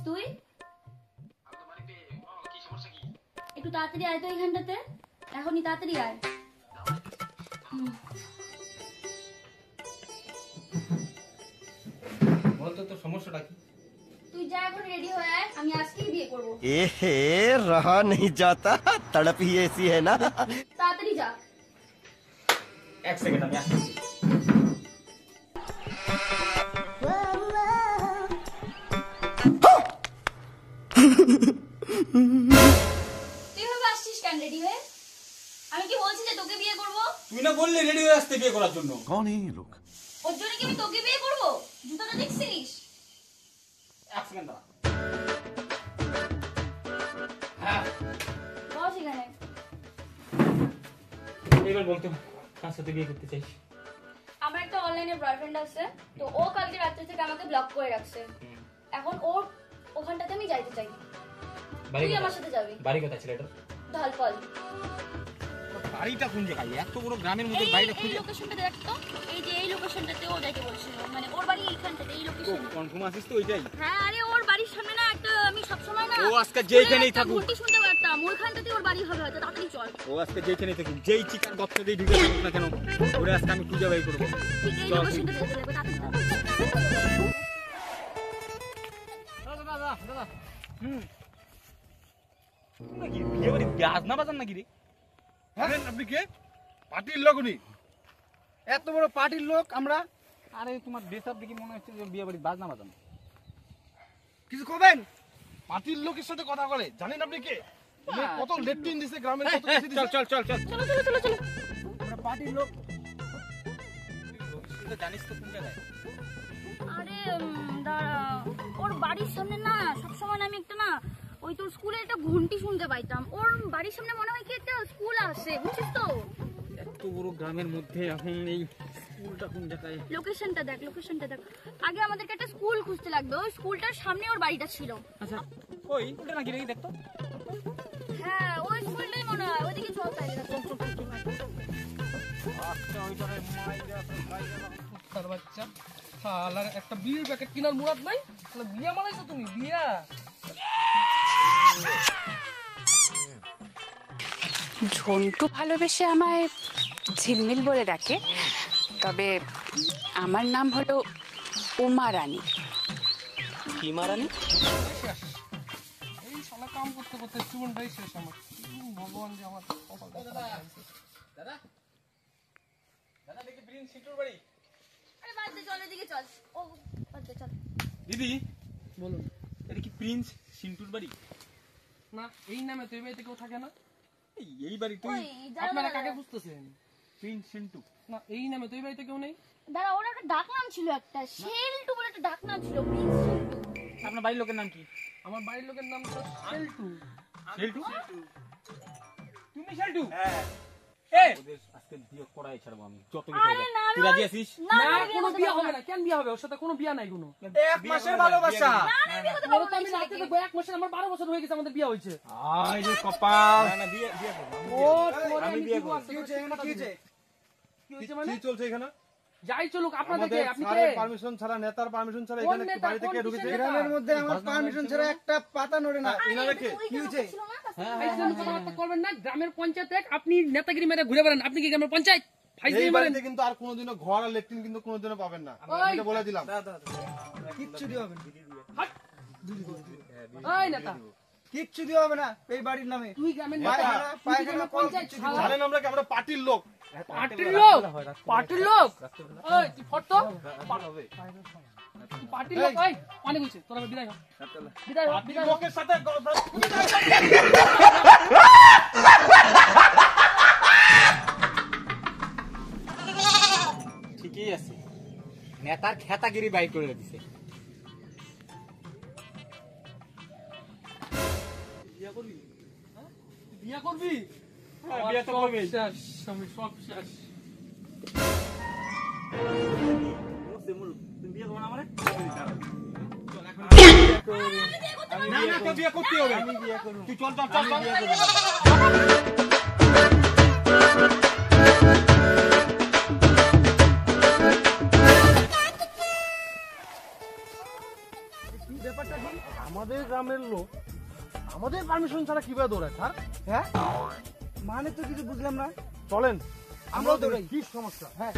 তুই? একটু তাড়াতাড়ি আয় তো এইখানটাতে, এখনই তাড়াতাড়ি আয়। বলতো তোর সমস্যাটা কি? তুই যা এখন রেডি হয়ে আয়, আমি আজকেই বিয়ে করব। এহে रहा नहीं जाता तड़प ही ऐसी है ना। তাড়াতাড়ি যা। এক সেকেন্ড আমি আসছি। তুই ভাবে আসছিস কেন রেডি হয়ে? আমি কি বলছি যে তোকে বিয়ে করব? তুই না বললি রেডি হয়ে আসতে বিয়ে করার জন্য। कौन है ये लोग? ওর জন্য কি আমি তোকে বিয়ে করব? জুতোটা দেখছিস? এক সেকেন্ড দাঁড়া। হ্যাঁ বস এখানে। এবার বলতো কার সাথে বিয়ে করতে চাইস? আমার একটা অনলাইনে বয়ফ্রেন্ড আছে, তো ও কালকে রাত্রে থেকে আমাকে ব্লক করে রাখছে। এখন ওর ওখানটাতে আমি যাইতে চাই। তুই আমার সাথে যাবি। বাড়ি কোথায় ছেলেটা? ঢালপাল। বাড়িটা কোন জায়গায়? এত বড় গ্রামের মধ্যে বাড়িটা এই খুঁজে লোকেশনটা দেখ তো, এই যে এই লোকেশনটাতে ও যাইতে বলছিল, মানে ওর বাড়ি এইখানটাতে, এই লোকেশন। কনফার্ম আছিস তো ওইটাই? হ্যাঁ, আরে ওর বাড়ির সামনে না একটা, আমি সব সময় না ও আজকে যেইখানেই থাকুক, ঘুরতে শুনতে পারতাম, ওখানটাতে ওর বাড়ি হবে হয়তো। তাড়াতাড়ি চল। ও আজকে যেইখানেই থাকুক, যেই চিকার গর্ত দিয়ে ঢুকে থাকুক না কেন, ওরে আজকে আমি খুঁজে বের করবো। ঠিক এই লোকেশনটাতে যেতে লাগবে, তাড়াতাড়ি। দাদা নাকি বিয়ে বাড়ি ব্যাজ না বাজান নাকি রে? হ্যাঁ আপনি কে? পার্টির লোক উনি, এত বড় পার্টির লোক আমরা। আরে তোমার ড্রেস আপ দেখি মনে হচ্ছে যে বিয়ে বাড়ি বাজ না বাজান। কিছু করবেন? পার্টির লোকের সাথে কথা বলে, জানেন আপনি কে? উনি কত লেট্রিন দিছে গ্রামের, কত কিছু দিছে। চল চল চল চল চলো চলো চলো চলো। আমরা পার্টির লোক। তুই জানিস তো কোন জায়গায়? আরে দাঁড়া, ওর বাড়ির সামনে না সবসময় আমি একটা না ওই তোর স্কুলে একটা ঘন্টি শুনতে পাইতাম। ওর বাড়ির সামনে মনে হয় কি একটা স্কুল আছে, বুঝছিস তো? এত বড় গ্রামের মধ্যে এখন এই স্কুলটা কোন জায়গায়? লোকেশনটা দেখ, লোকেশনটা দেখ। আগে আমাদেরকে একটা স্কুল খুঁজতে লাগবে, ওই স্কুলটার সামনে ওর বাড়িটা ছিল। আচ্ছা ওই ওটা নাকি দেখি দেখতো। হ্যাঁ, ওই স্কুলটাই মনে হয়। ওইদিকে চল তাইলে। চল চল চল। আচ্ছা ওইটারে মাইরা তো মাইরা তার বাচ্চা শালার একটা বিয়ের প্যাকেট কেনার মুরাদ নাই, তাহলে বিয়া মানাইছো তুমি? বিয়া ঝন্টু ভালোবেসে আমায় ঝিলমিল বলে ডাকে, তবে আমার নাম হলো উমা রানী। কি মারানি? এই শালা কাম করতে করতে জীবনটাই শেষ আমার। ভগবান যে আমার কপালটা খারাপ করেছে। দাদা দাদা দেখি প্রিন্স সিটুর বাড়ি। আরে বাদ দে, চল এদিকে চল। ও বাদ দে, চল। দিদি বলুন। এটা কি প্রিন্স সিন্টুর বাড়ি? না, এই নামে তো এই বাড়িতে কেউ থাকে না। এই বাড়ি তুই? ওই দাঁড়া আপনারা দাঁড়া কাকে দাঁড়া। বুঝতেছেন? প্রিন্স সিন্টু? না, এই নামে তো এই বাড়িতে কেউ নেই। দাঁড়া, ওর একটা ডাক নাম ছিল, একটা শেলটু বলে একটা ডাক নাম ছিল, প্রিন্স শেলটু। আপনার বাড়ির লোকের নাম কি? আমার বাড়ির লোকের নাম তো শেল্টু। শেল্টু? তুমি শেল্টু? হ্যাঁ। এ ওদের আজকে বিয়ে করাই ছাড়বো আমি, যত কিছু আরে হবে। না, তুই রাজি আছিস? না না, না, কোনো বিয়ে হবে না। কেন বিয়ে হবে? ওর সাথে কোনো বিয়ে নাই কোনো। এক মাসের ভালোবাসা। না না, বিয়ে করতে ওরা পারবো তো না আমি এই রাতে ছেলেকে। দেখবো, 1 মাসের আমার 12 বছর হয়ে গেছে আমাদের বিয়ে হয়েছে। আয় রে কপাল। না না বিয়ে বিয়ে করব। ও তোরে আমি আমি বিয়ে কি করব। বলছি? কি হয়েছে মানে? কি চলছে এখানে? যাই চলুক, আপনাদের আমাদের কে? আপনি কে? স্যারের পারমিশন ছাড়া, নেতার পারমিশন ছাড়া কোন এখানে নেতা? বাড়ি থেকে কোন ঢুকেছে। কিসের গ্রামের নেতা? মধ্যে আমার পারমিশন ছাড়া একটা পাতা নড়ে না। আরে, ইনারা কে? ওই কথা ছিল না, ফাইজলামি কথাবার্তা করবেন না। গ্রামের পঞ্চায়েত এক, আপনি নেতাগিরি মেরে ঘুরে বেড়ান। আপনি কি গ্রামের পঞ্চায়েত? এই ফাইজলামি মারেন। বাড়িতে কিন্তু আর কোনোদিনও ঘর আর লেট্রিন কিন্তু কোনোদিনও পাবেন না, আমি এটা বলে দিলাম। কিচ্ছু দিয়ে হবে না, ওই নেতা, কিচ্ছু দিয়ে হবে না এই বাড়ির নামে। তুই গ্রামের নেতা, পায়খানা, তুই পায়খানা, গ্রামের কল পঞ্চায়েত কিচ্ছু শালা। জানেন আমরা কি? আমরা পার্টির লোক। পার্টির লোক, পার্টির লোক। ওই তুই ফটো, পার্টির লোক। ওই পানি গুছে, তোরা বিদায় হ, বিদায় হ, পার্টির বিদায় হ। লোকের সাথে ঠিকই আছে, নেতার খেতাগিরি বাইর করে দিছে। বিয়ে করবি? হ্যাঁ? তুই বিয়ে করবি? বিয়ে তো করবি। শেষ, আমি সব শেষ। না না তো বিয়ে করতে হবে। তুই চল চল চল চল। ব্যাপারটা কি? আমাদের গ্রামের লোক আমাদের পারমিশন ছাড়া কিভাবে দৌড়ায় স্যার? হ্যাঁ মানে তো কিছু বুঝলাম না। চলেন আমরাও দৌড়াই। কি সমস্যা? হ্যাঁ